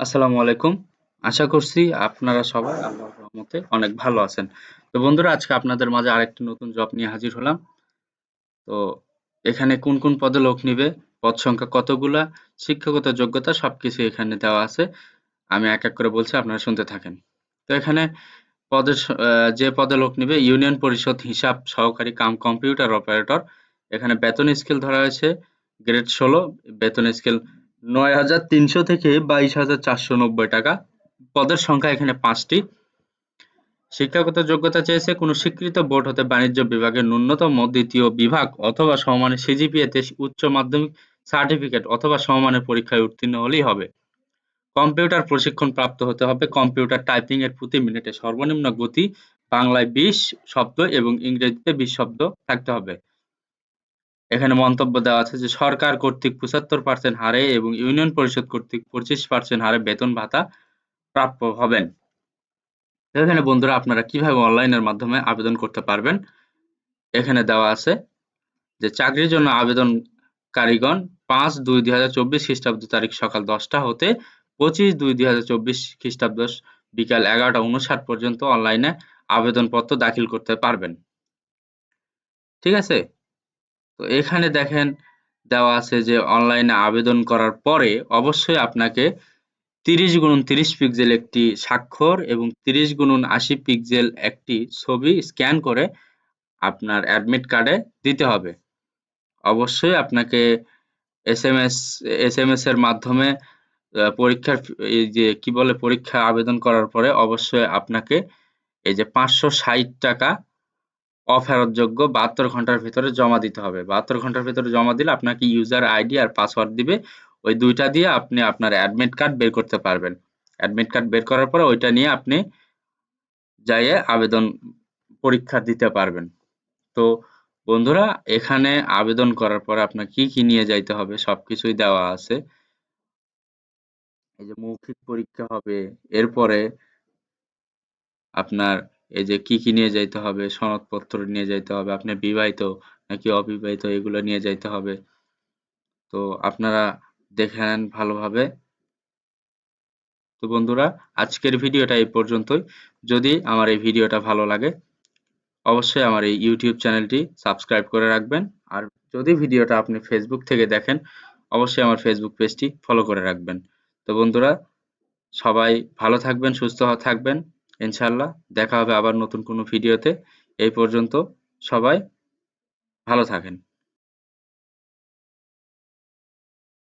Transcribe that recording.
আসসালামু আলাইকুম। আশা করছি আপনারা সবাই আল্লাহর রহমতে অনেক ভালো আছেন। তো বন্ধুরা, আজকে আপনাদের মাঝে আরেকটি নতুন জব নিয়ে হাজির হলাম। তো এখানে কোন কোন পদে লোক নিবে, পদ সংখ্যা কতগুলা, শিক্ষাগত যোগ্যতা সবকিছু এখানে দেওয়া আছে। আমি এক এক করে বলছি, আপনারা শুনতে থাকেন। তো এখানে যে পদে লোক নিবে ইউনিয়ন পরিষদ হিসাব সহকারী কাম কম্পিউটার অপারেটর। এখানে বেতন স্কেল ধরা হয়েছে গ্রেড ১৬, বেতন স্কেল ৯,৩০০ থেকে ২২,৪৯০ টাকা। পদের সংখ্যা এখানে ৫টি। শিক্ষাগত যোগ্যতা চেয়েছে কোনো স্বীকৃত বোর্ড হতে বাণিজ্য বিভাগের ন্যূনতম দ্বিতীয় বিভাগ অথবা সমমানের সিজিপিএতে উচ্চ মাধ্যমিক সার্টিফিকেট অথবা সমমানের পরীক্ষায় উত্তীর্ণ হলেই হবে। কম্পিউটার প্রশিক্ষণ প্রাপ্ত হতে হবে। কম্পিউটার টাইপিং এর প্রতি মিনিটে সর্বনিম্ন গতি বাংলায় ২০ শব্দ এবং ইংরেজিতে ২০ শব্দ থাকতে হবে। এখানে মন্তব্য দেওয়া আছে যে সরকার কর্তৃক ৭৫% হারে এবং ইউনিয়ন পরিষদ কর্তৃক ২৫% হারে বেতন ভাতা প্রাপ্য হবেন। এখানে বন্ধুরা, আপনারা কিভাবে অনলাইনের মাধ্যমে আবেদন করতে পারবেন এখানে দেওয়া আছে যে চাকরির জন্য আবেদনকারীগণ ৫/২/২০২৪ খ্রিস্টাব্দ তারিখ সকাল ১০টা হতে ২৫/২/২০২৪ খ্রিস্টাব্দ বিকাল ১১টা ৫৯ পর্যন্ত অনলাইনে আবেদনপত্র দাখিল করতে পারবেন। ঠিক আছে? তো এখানে দেখেন দেওয়া আছে যে অনলাইনে আবেদন করার পরে অবশ্যই আপনাকে ৩০x৩০ পিক্সেল একটি স্বাক্ষর এবং ৩০x৮০ পিক্সেল একটি ছবি স্ক্যান করে আপনার অ্যাডমিট কার্ডে দিতে হবে। অবশ্যই আপনাকে এসএমএস এর মাধ্যমে পরীক্ষার এই যে কি বলে পরীক্ষা আবেদন করার পরে অবশ্যই আপনাকে এই যে ৳৫৬০ অফেরতযোগ্য ৭২ ঘন্টার ভেতরে জমা দিতে হবে। ৭২ ঘন্টার ভেতরে জমা দিলে আপনাকে ইউজার আইডি আর পাসওয়ার্ড দিবে। ওই ২ টা দিয়ে আপনি আপনার অ্যাডমিট কার্ড বের করতে পারবেন। অ্যাডমিট কার্ড বের করার পরে ওইটা নিয়ে আপনি যাইয়ে আবেদন পরীক্ষা দিতে পারবেন। তো বন্ধুরা, এখানে আবেদন করার পরে আপনার কি নিয়ে যাইতে হবে সবকিছুই দেওয়া আছে। এই যে মৌখিক পরীক্ষা হবে, এরপরে আপনার এই যে কি নিয়ে যাইতে হবে, সনদপত্র নিয়ে যাইতে হবে, আপনি বিবাহিত নাকি অবিবাহিত এগুলো নিয়ে যাইতে হবে। তো আপনারা দেখে নেন ভালোভাবে। তো বন্ধুরা, আজকের ভিডিওটা এই পর্যন্তই। যদি আমার এই ভিডিওটা ভালো লাগে অবশ্যই আমার এই ইউটিউব চ্যানেলটি সাবস্ক্রাইব করে রাখবেন। আর যদি ভিডিওটা আপনি ফেসবুক থেকে দেখেন অবশ্যই আমার ফেসবুক পেজটি ফলো করে রাখবেন। তো বন্ধুরা, সবাই ভালো থাকবেন, সুস্থ থাকবেন। ইনশাআল্লাহ দেখা হবে আবার নতুন কোনো ভিডিওতে। এই পর্যন্ত সবাই ভালো থাকেন।